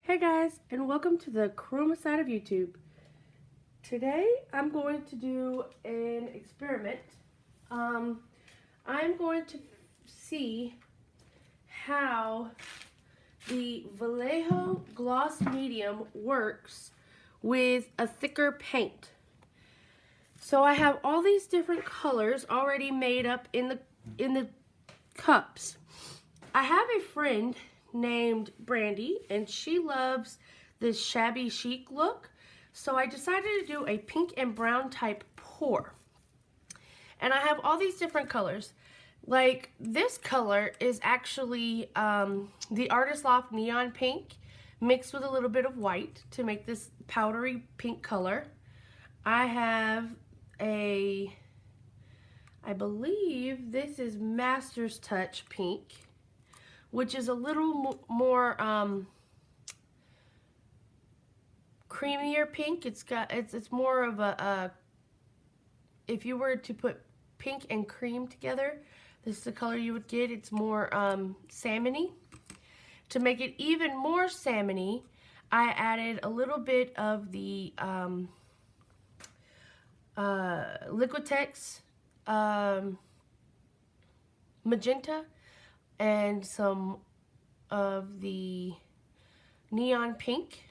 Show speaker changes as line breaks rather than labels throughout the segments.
Hey guys, and welcome to the Chroma side of YouTube. Today I'm going to do an experiment. I'm going to see how the Vallejo Gloss Medium works with a thicker paint. So I have all these different colors already made up in the cups. I have a friend named Brandy, and she loves this shabby chic look. So I decided to do a pink and brown type pour. And I have all these different colors. Like this color is actually the Artist Loft Neon Pink mixed with a little bit of white to make this powdery pink color. I have I believe this is Master's Touch Pink, which is a little more creamier pink. It's more of a if you were to put pink and cream together, this is the color you would get. It's more salmony. To make it even more salmony, I added a little bit of the Liquitex magenta and some of the neon pink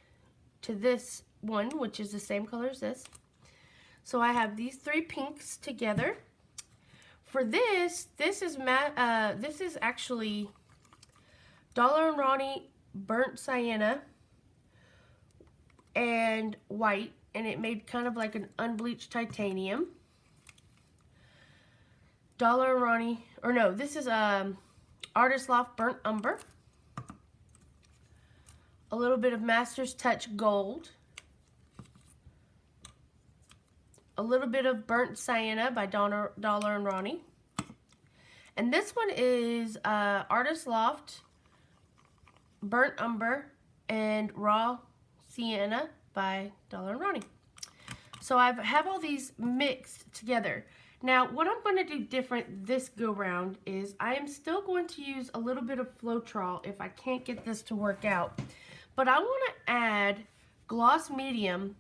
to this one, which is the same color as this. So I have these three pinks together. For this is actually Daler & Rowney burnt sienna and white, and it made kind of like an unbleached titanium. Daler & Rowney, or no, this is Artist Loft burnt umber. A little bit of Master's Touch gold. A little bit of burnt sienna by Daler & Rowney. And this one is Artist Loft burnt umber and raw sienna by Daler & Rowney. So I have all these mixed together. Now what I'm going to do different this go round is I am still going to use a little bit of Floetrol if I can't get this to work out. But I want to add Gloss Medium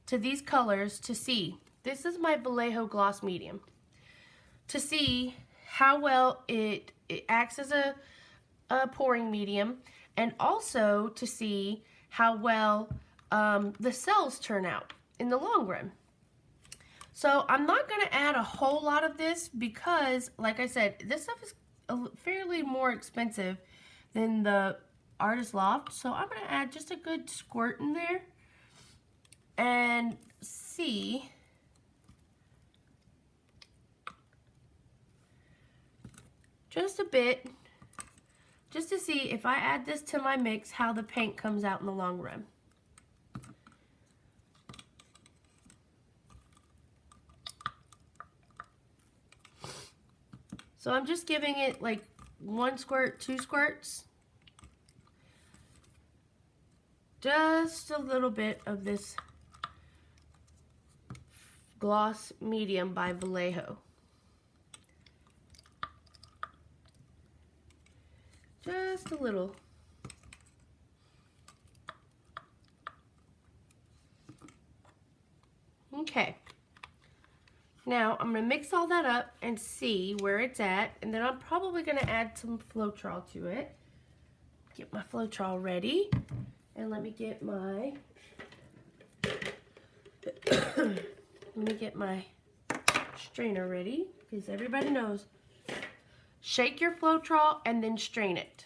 to these colors to see. This is my Vallejo Gloss Medium. To see how well it acts as a pouring medium, and also to see how well the cells turn out in the long run. So I'm not going to add a whole lot of this because, like I said, this stuff is fairly more expensive than the Artist Loft. So I'm going to add just a good squirt in there and see just a bit, just to see if I add this to my mix, how the paint comes out in the long run. So I'm just giving it like 1 squirt, 2 squirts. Just a little bit of this Gloss Medium by Vallejo. Just a little. Okay. Now I'm going to mix all that up and see where it's at, and then I'm probably going to add some Floetrol to it. Get my Floetrol ready, and let me get my strainer ready, because everybody knows, shake your Floetrol and then strain it.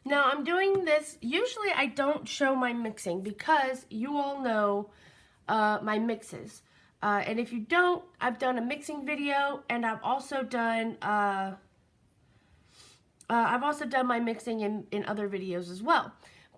Now I'm doing this, usually I don't show my mixing because you all know my mixes. And if you don't, I've done a mixing video, and I've also done my mixing in other videos as well.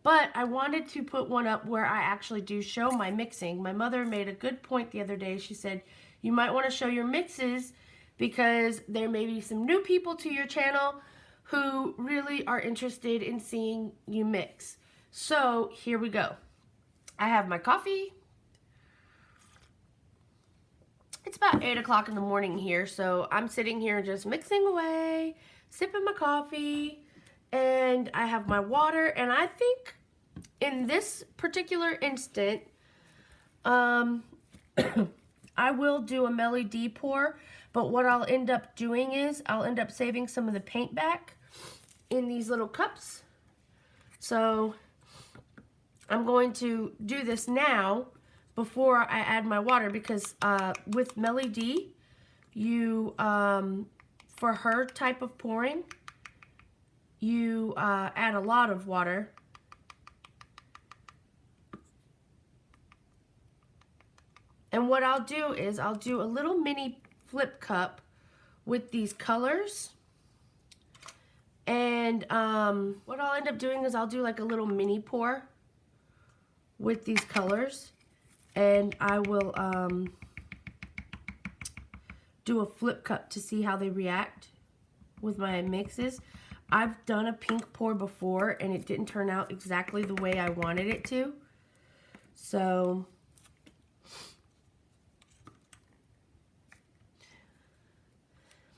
But I wanted to put one up where I actually do show my mixing. My mother made a good point the other day. She said, you might want to show your mixes because there may be some new people to your channel who really are interested in seeing you mix. So here we go. I have my coffee. It's about 8 o'clock in the morning here, so I'm sitting here just mixing away, sipping my coffee, and I have my water. And I think in this particular instant, I will do a Melly D pour, but what I'll end up doing is I'll end up saving some of the paint back in these little cups. So I'm going to do this now before I add my water, because with Melly D, you, for her type of pouring, you add a lot of water. And what I'll do is I'll do a little mini flip cup with these colors. And what I'll end up doing is I'll do like a little mini pour with these colors. And I will do a flip cup to see how they react with my mixes. I've done a pink pour before and it didn't turn out exactly the way I wanted it to. So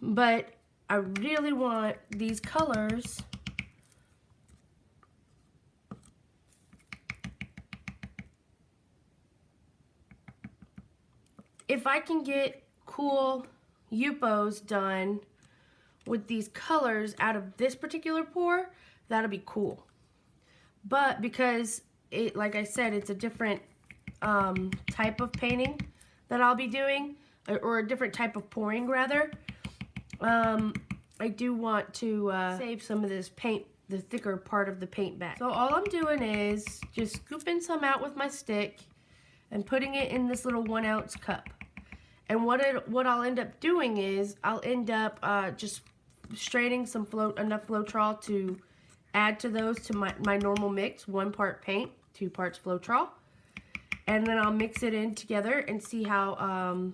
but I really want these colors if I can get cool Yupos done with these colors out of this particular pour, that'll be cool. But because it, like I said, it's a different type of painting that I'll be doing, or a different type of pouring rather, I do want to save some of this paint, the thicker part of the paint back. So all I'm doing is just scooping some out with my stick and putting it in this little 1 ounce cup. And what I'll end up doing is I'll end up just straining some enough Floetrol to add to those to my normal mix. 1 part paint, 2 parts Floetrol. And then I'll mix it in together and see how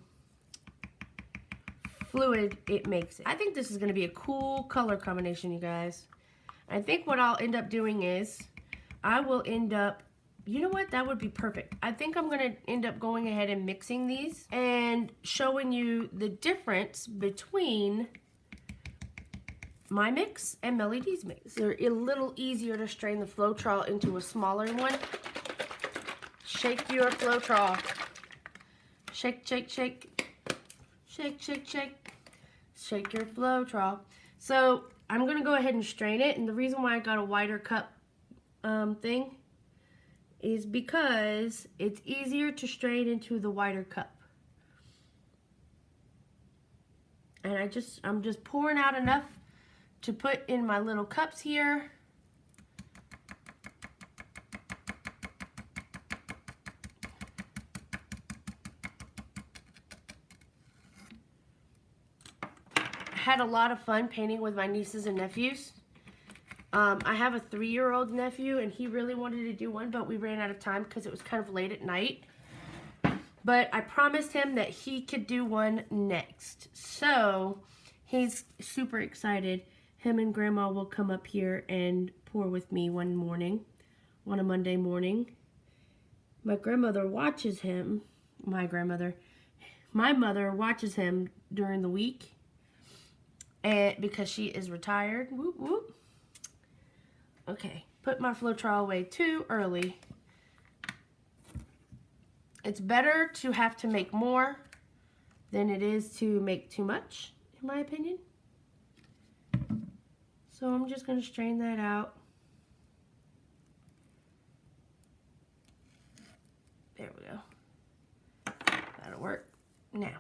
fluid it makes it. I think this is going to be a cool color combination, you guys. I think what I'll end up doing is I will end up, you know what, that would be perfect. I think I'm going to end up going ahead and mixing these and showing you the difference between my mix and Melly D's mix. They're a little easier to strain the Floetrol into a smaller one. Shake your Floetrol. Shake, shake, shake. Shake, shake, shake. Shake your Floetrol. So I'm going to go ahead and strain it. And the reason why I got a wider cup thing is because it's easier to strain into the wider cup. And I'm just pouring out enough to put in my little cups here. Had a lot of fun painting with my nieces and nephews. I have a 3-year-old nephew and he really wanted to do one, but we ran out of time because it was kind of late at night. But I promised him that he could do one next. So he's super excited. Him and Grandma will come up here and pour with me one morning, on a Monday morning. My grandmother watches him. My mother watches him during the week. And because she is retired. Whoop, whoop. Okay, put my Floetrol away too early. It's better to have to make more than it is to make too much, in my opinion. So I'm just going to strain that out. There we go. That'll work. Now.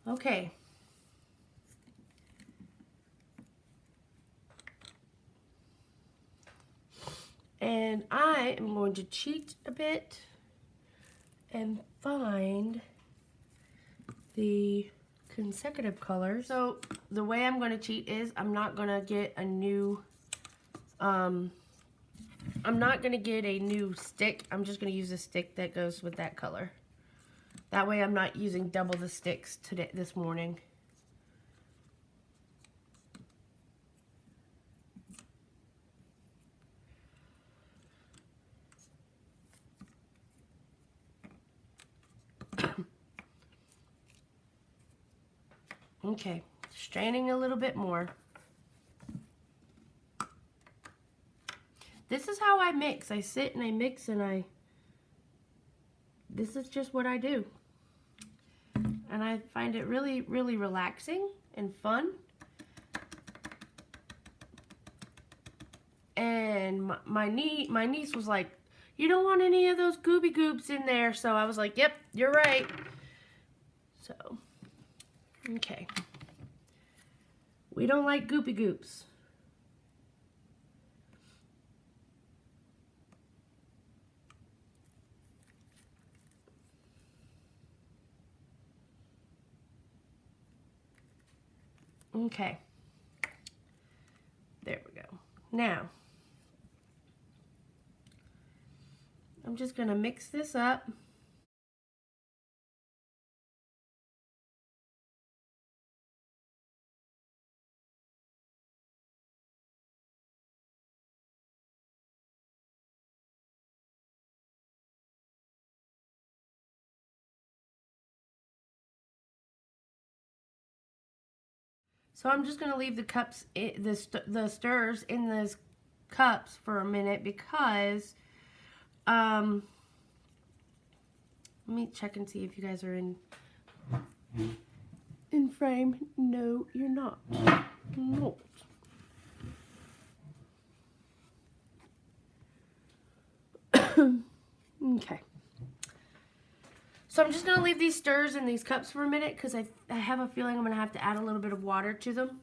Okay. And I am going to cheat a bit and find the consecutive colors. So the way I'm going to cheat is I'm not going to get a new stick. I'm just going to use a stick that goes with that color. That way I'm not using double the sticks this morning. Okay, straining a little bit more. This is how I mix. I sit and I mix and this is just what I do. And I find it really, really relaxing and fun. And my niece was like, "You don't want any of those Gooby Goops in there." So I was like, "Yep, you're right." So, okay. We don't like Goopy Goops. Okay. There we go. Now, I'm just going to mix this up. So I'm just going to leave the cups, the stirrers in those cups for a minute because, let me check and see if you guys are in frame. No, you're not. No. Okay. So I'm just going to leave these stirrers in these cups for a minute because I have a feeling I'm going to have to add a little bit of water to them.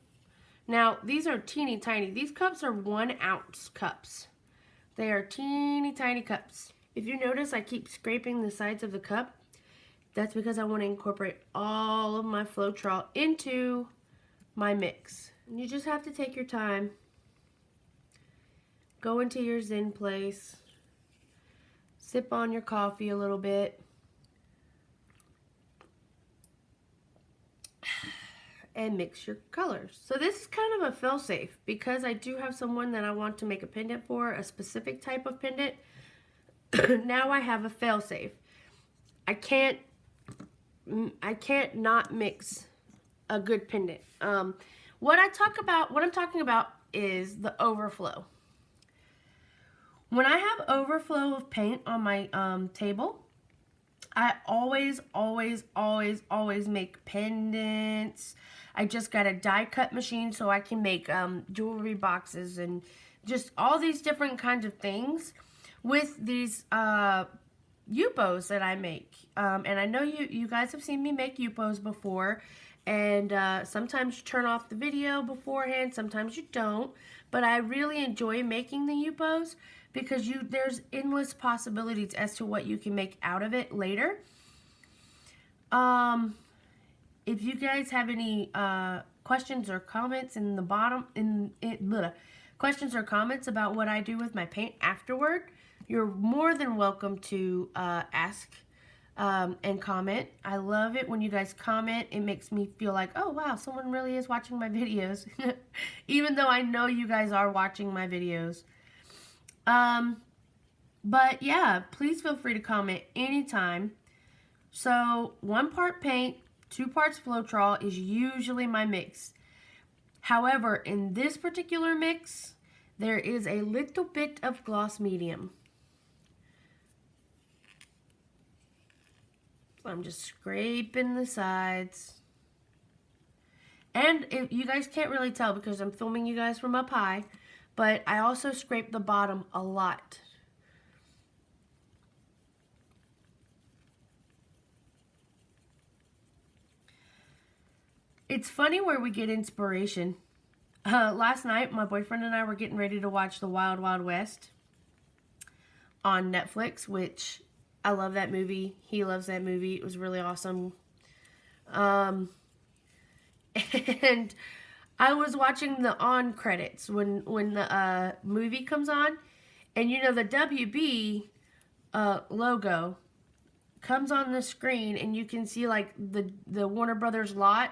Now, these are teeny tiny. These cups are 1 ounce cups. They are teeny tiny cups. If you notice, I keep scraping the sides of the cup. That's because I want to incorporate all of my Floetrol into my mix. And you just have to take your time. Go into your Zen place. Sip on your coffee a little bit. And mix your colors. So this is kind of a fail-safe because I do have someone that I want to make a pendant for, a specific type of pendant. Now I have a fail-safe. I can't not mix a good pendant. What I'm talking about is the overflow. When I have overflow of paint on my table, I always make pendants. I just got a die cut machine so I can make jewelry boxes and just all these different kinds of things with these Yupos that I make. And I know you guys have seen me make Yupos before, and sometimes you turn off the video beforehand, sometimes you don't, but I really enjoy making the Yupos because there's endless possibilities as to what you can make out of it later. If you guys have any questions or comments in the bottom, questions or comments about what I do with my paint afterward, you're more than welcome to ask and comment. I love it when you guys comment. It makes me feel like, oh wow, someone really is watching my videos. Even though I know you guys are watching my videos. But yeah, please feel free to comment anytime. So 1 part paint, 2 parts Floetrol is usually my mix. However, in this particular mix, there is a little bit of gloss medium. So I'm just scraping the sides. And you guys can't really tell because I'm filming you guys from up high, but I also scrape the bottom a lot. It's funny where we get inspiration. Last night, my boyfriend and I were getting ready to watch The Wild Wild West on Netflix, which I love that movie. He loves that movie. It was really awesome. Um, and I was watching the on credits when the movie comes on, and you know the WB logo comes on the screen, and you can see like the Warner Brothers lot,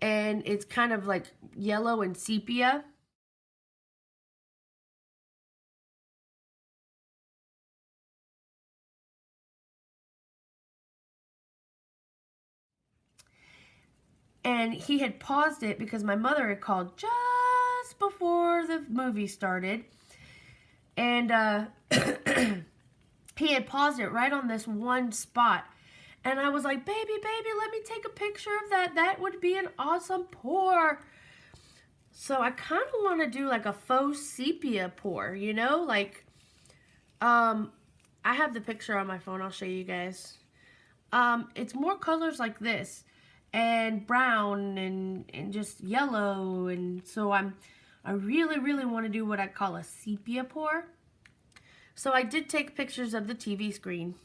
and it's kind of like yellow and sepia. And he had paused it because my mother had called just before the movie started. And he had paused it right on this one spot. And I was like, baby, let me take a picture of that. That would be an awesome pour. So I kind of want to do like a faux sepia pour, you know? Like, I have the picture on my phone. I'll show you guys. It's more colors like this. And brown and just yellow, and so I really want to do what I call a sepia pour. So I did take pictures of the TV screen.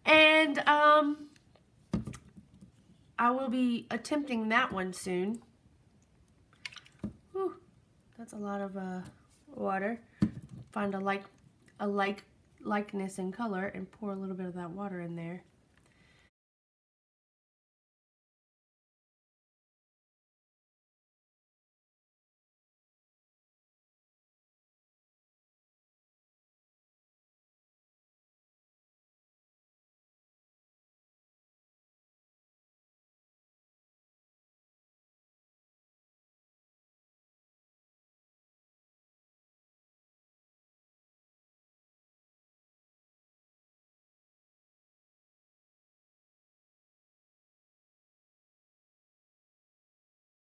And I will be attempting that one soon. Whew, that's a lot of water. Find a likeness in color and pour a little bit of that water in there.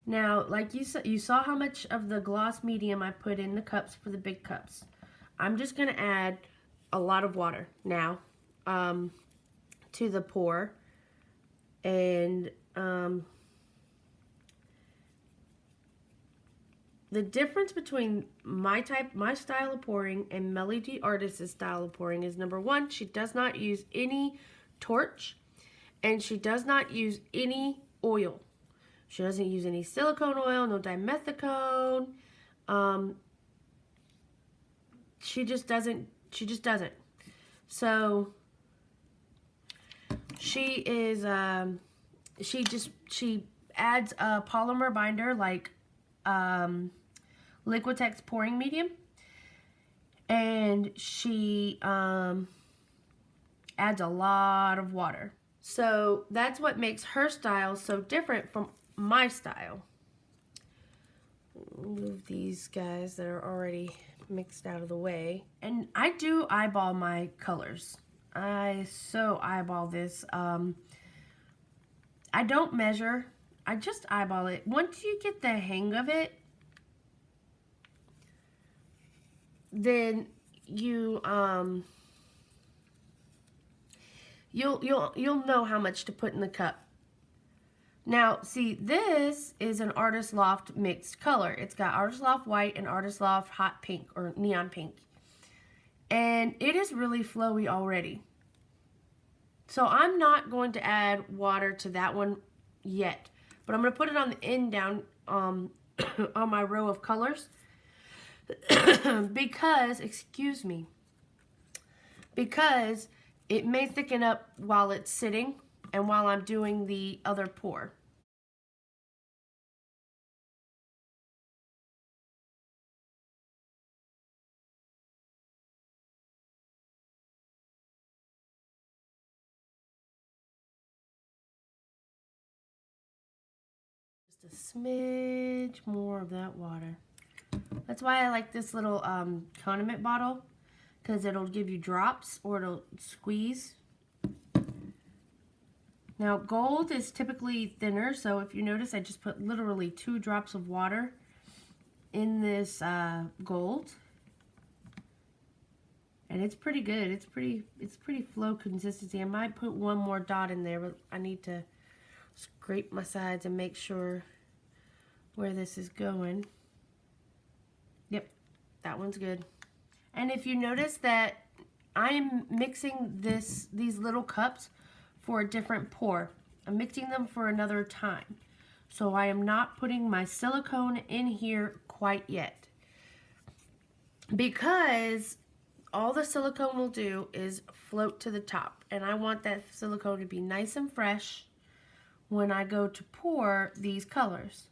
Now, like you saw how much of the gloss medium I put in the cups for the big cups. I'm just going to add a lot of water now to the pour. And the difference between my style of pouring and Melly D Artist's style of pouring is, number one, she does not use any torch, and she does not use any oil. She doesn't use any silicone oil, no dimethicone. She just doesn't. So she is. She adds a polymer binder like Liquitex pouring medium, and she adds a lot of water. So that's what makes her style so different from my style. Move these guys that are already mixed out of the way. And I do eyeball my colors. I so eyeball this. I don't measure. I just eyeball it. Once you get the hang of it, then you'll know how much to put in the cup. Now, see, this is an Artist Loft mixed color. It's got Artist Loft white and Artist Loft hot pink or neon pink. And it is really flowy already. So I'm not going to add water to that one yet. But I'm going to put it on the end down on my row of colors. Because, excuse me, because it may thicken up while it's sitting and while I'm doing the other pour. Just a smidge more of that water. That's why I like this little condiment bottle, because it'll give you drops or it'll squeeze. Now, gold is typically thinner, so if you notice, I just put literally 2 drops of water in this gold. And it's pretty good. It's pretty flow consistency. I might put one more dot in there, but I need to scrape my sides and make sure where this is going. Yep, that one's good. And if you notice that I'm mixing these little cups for a different pour. I'm mixing them for another time. So I am not putting my silicone in here quite yet. Because all the silicone will do is float to the top. And I want that silicone to be nice and fresh when I go to pour these colors.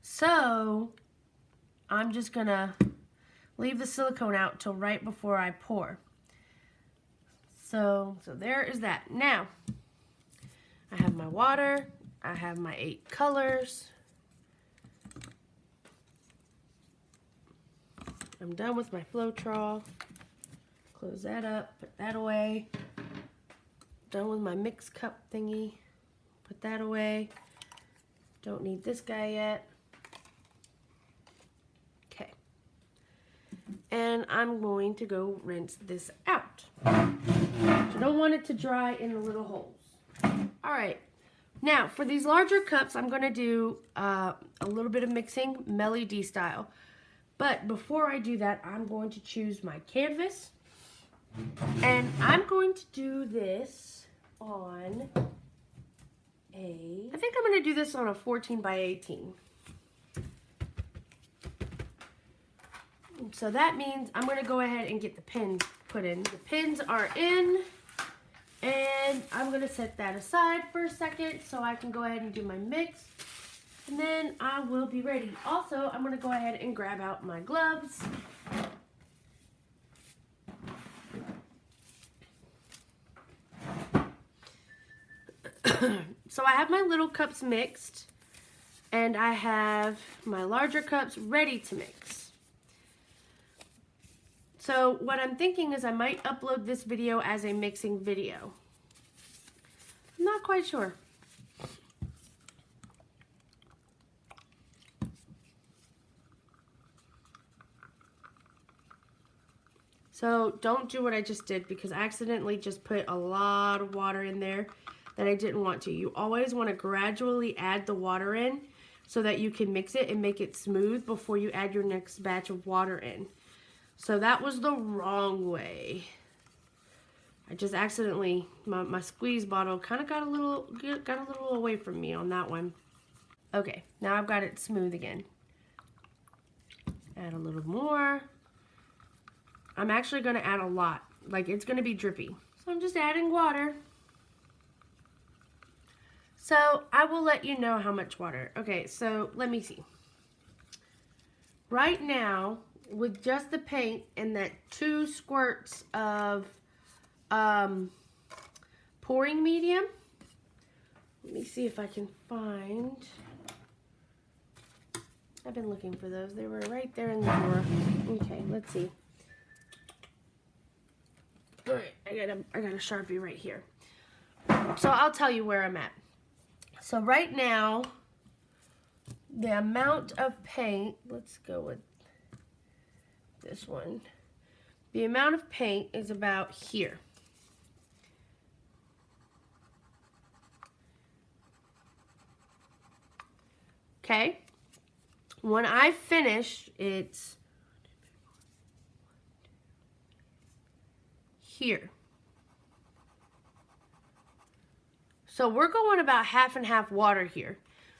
So I'm just gonna leave the silicone out till right before I pour. So there is that. Now, I have my water, I have my 8 colors. I'm done with my Floetrol. Close that up, put that away. Done with my mix cup thingy. Put that away. Don't need this guy yet. Okay. And I'm going to go rinse this out. So don't want it to dry in the little holes. Alright. Now, for these larger cups, I'm going to do a little bit of mixing, Melly D style. But before I do that, I'm going to choose my canvas. And I'm going to do this on I think I'm going to do this on a 14 by 18. So that means I'm going to go ahead and get the pins put in. The pins are in. And I'm going to set that aside for a second so I can go ahead and do my mix. And then I will be ready. Also, I'm going to go ahead and grab out my gloves. So I have my little cups mixed. And I have my larger cups ready to mix. So what I'm thinking is I might upload this video as a mixing video. I'm not quite sure. So don't do what I just did because I accidentally just put a lot of water in there that I didn't want to. You always want to gradually add the water in so that you can mix it and make it smooth before you add your next batch of water in. So that was the wrong way. I just accidentally, my squeeze bottle kind of got a little away from me on that one. Okay, now I've got it smooth again. Add a little more. I'm actually going to add a lot. Like, it's going to be drippy. So I'm just adding water. So I will let you know how much water. Okay, so let me see. Right now, with just the paint and that 2 squirts of pouring medium, let me see if I can find. I've been looking for those. They were right there in the drawer. Okay, let's see. All right, I got a Sharpie right here. So I'll tell you where I'm at. So right now, the amount of paint, let's go with this one. The amount of paint is about here. Okay. When I finish, it's here. So we're going about half and half water here,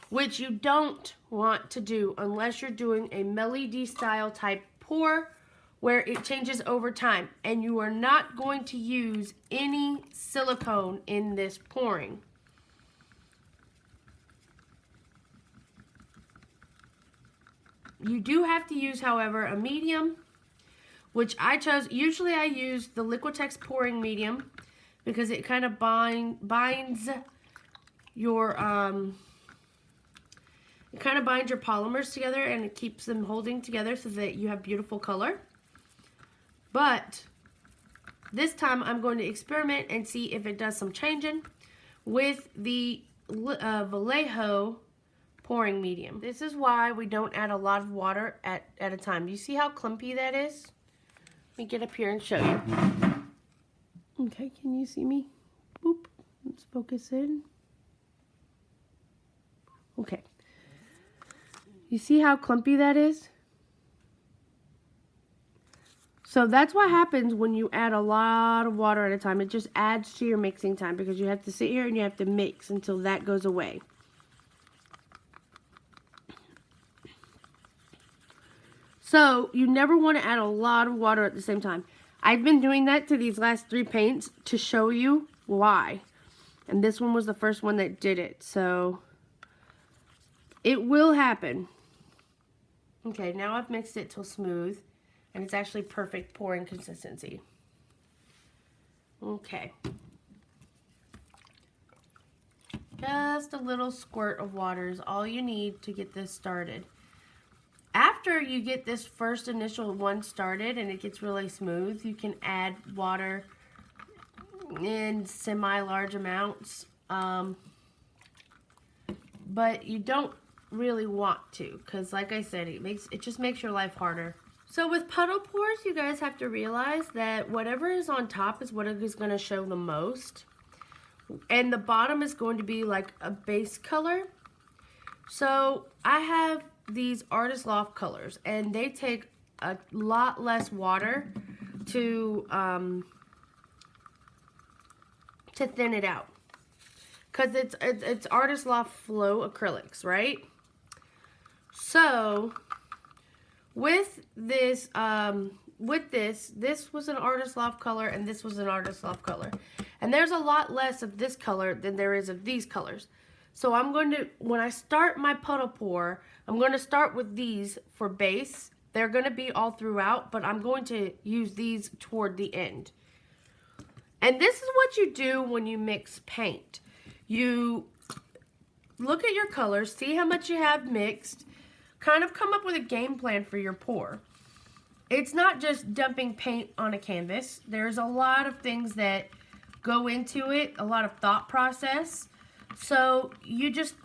which you don't want to do unless you're doing a Melly D style type pour where it changes over time. And you are not going to use any silicone in this pouring. You do have to use, however, a medium, which I chose. Usually I use the Liquitex pouring medium because it kind of binds your it kind of binds your polymers together and it keeps them holding together so that you have beautiful color. But this time I'm going to experiment and see if it does some changing with the Vallejo pouring medium. This is why we don't add a lot of water at a time. Do you see how clumpy that is? Let me get up here and show you. Okay, can you see me? Boop. Let's focus in. Okay. You see how clumpy that is? So that's what happens when you add a lot of water at a time. It just adds to your mixing time because you have to sit here and you have to mix until that goes away. So you never want to add a lot of water at the same time. I've been doing that to these last 3 paints to show you why. And this one was the first one that did it. So it will happen. Okay, now I've mixed it till smooth. And it's actually perfect pouring consistency. Okay. Just a little squirt of water is all you need to get this started. After you get this first initial one started and it gets really smooth, you can add water in semi-large amounts. But you don't really want to, because like I said, it just makes your life harder. So with puddle pours, you guys have to realize that whatever is on top is what is going to show the most. And the bottom is going to be like a base color. So I have these Artist Loft colors, and they take a lot less water to thin it out. Because it's Artist Loft Flow acrylics, right? So with this, this was an Artist Loft color and this was an Artist Loft color. And there's a lot less of this color than there is of these colors. So I'm going to, when I start my puddle pour, I'm going to start with these for base. They're going to be all throughout, but I'm going to use these toward the end. And this is what you do when you mix paint. You look at your colors, see how much you have mixed, kind of come up with a game plan for your pour. It's not just dumping paint on a canvas. There's a lot of things that go into it, a lot of thought process. So you just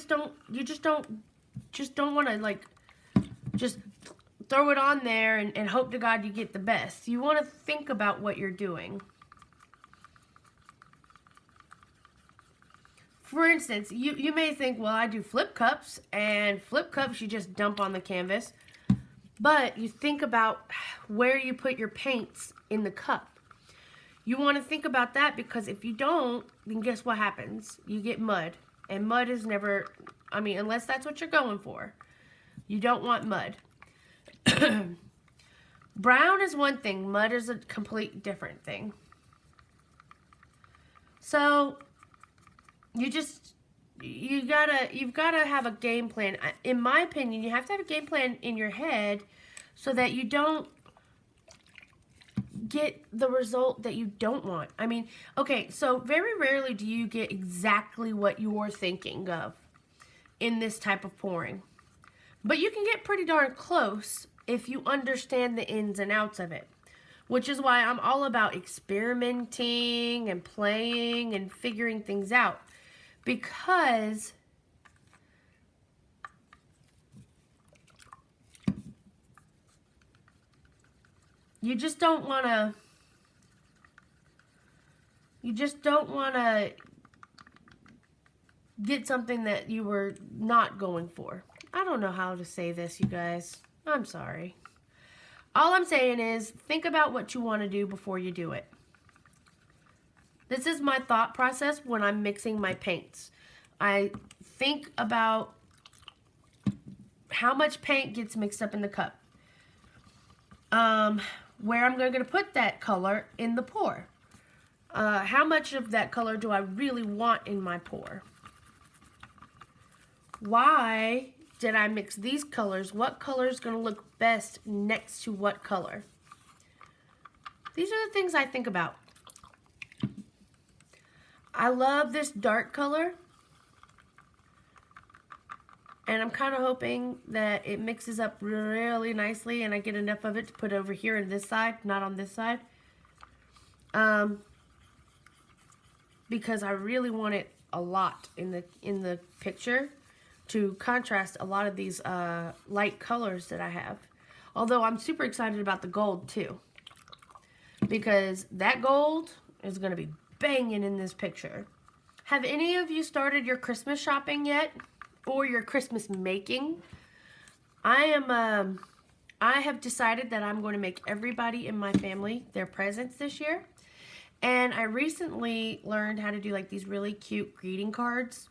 don't want to like just throw it on there and hope to God you get the best. You want to think about what you're doing. For instance, you may think, well, I do flip cups, and flip cups you just dump on the canvas. But you think about where you put your paints in the cup. You want to think about that, because if you don't, then guess what happens? You get mud. And mud is never, I mean, unless that's what you're going for. You don't want mud. Brown is one thing. Mud is a complete different thing. So you've gotta have a game plan. In my opinion, you have to have a game plan in your head so that you don't get the result that you don't want. I mean, okay, so very rarely do you get exactly what you're thinking of in this type of pouring. But you can get pretty darn close if you understand the ins and outs of it. Which is why I'm all about experimenting and playing and figuring things out. Because you just don't want to get something that you were not going for. I don't know how to say this, you guys. I'm sorry. All I'm saying is think about what you want to do before you do it. This is my thought process when I'm mixing my paints. I think about how much paint gets mixed up in the cup. Where I'm going to put that color in the pour. How much of that color do I really want in my pour? Why did I mix these colors? What color is going to look best next to what color? These are the things I think about. I love this dark color, and I'm kind of hoping that it mixes up really nicely and I get enough of it to put over here on this side, not on this side. Because I really want it a lot in the picture to contrast a lot of these light colors that I have. Although I'm super excited about the gold too, because that gold is going to be banging in this picture. Have any of you started your Christmas shopping yet? Or your Christmas making? I have decided that I'm going to make everybody in my family their presents this year. And I recently learned how to do like these really cute greeting cards.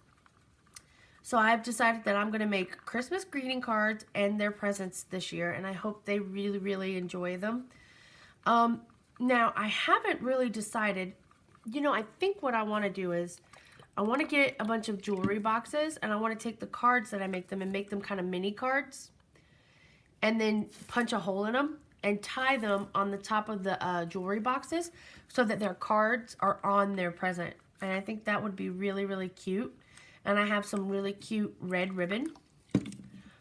So I've decided that I'm going to make Christmas greeting cards and their presents this year, and I hope they really, really enjoy them. Now, I haven't really decided, I think what I want to do is I want to get a bunch of jewelry boxes, and I want to take the cards that I make them and make them kind of mini cards, and then punch a hole in them and tie them on the top of the jewelry boxes so that their cards are on their present. And I think that would be really, really cute. And I have some really cute red ribbon.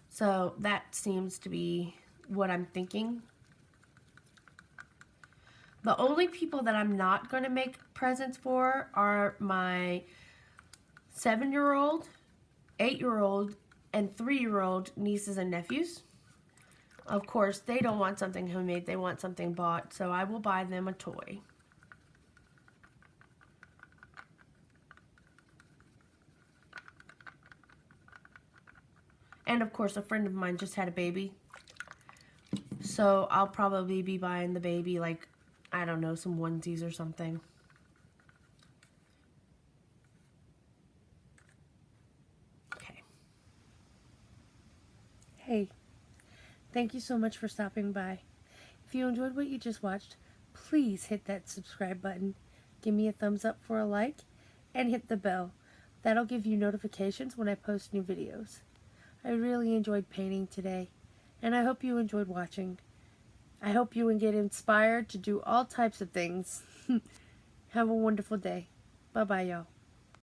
So that seems to be what I'm thinking. The only people that I'm not going to make presents for are my 7-year-old, 8-year-old, and 3-year-old nieces and nephews. Of course, they don't want something homemade. They want something bought. So I will buy them a toy. And of course, a friend of mine just had a baby. So I'll probably be buying the baby, like, I don't know, some onesies or something. Okay. Hey, thank you so much for stopping by. If you enjoyed what you just watched, please hit that subscribe button. Give me a thumbs up for a like, and hit the bell. That'll give you notifications when I post new videos. I really enjoyed painting today, and I hope you enjoyed watching. I hope you get inspired to do all types of things. Have a wonderful day. Bye-bye, y'all.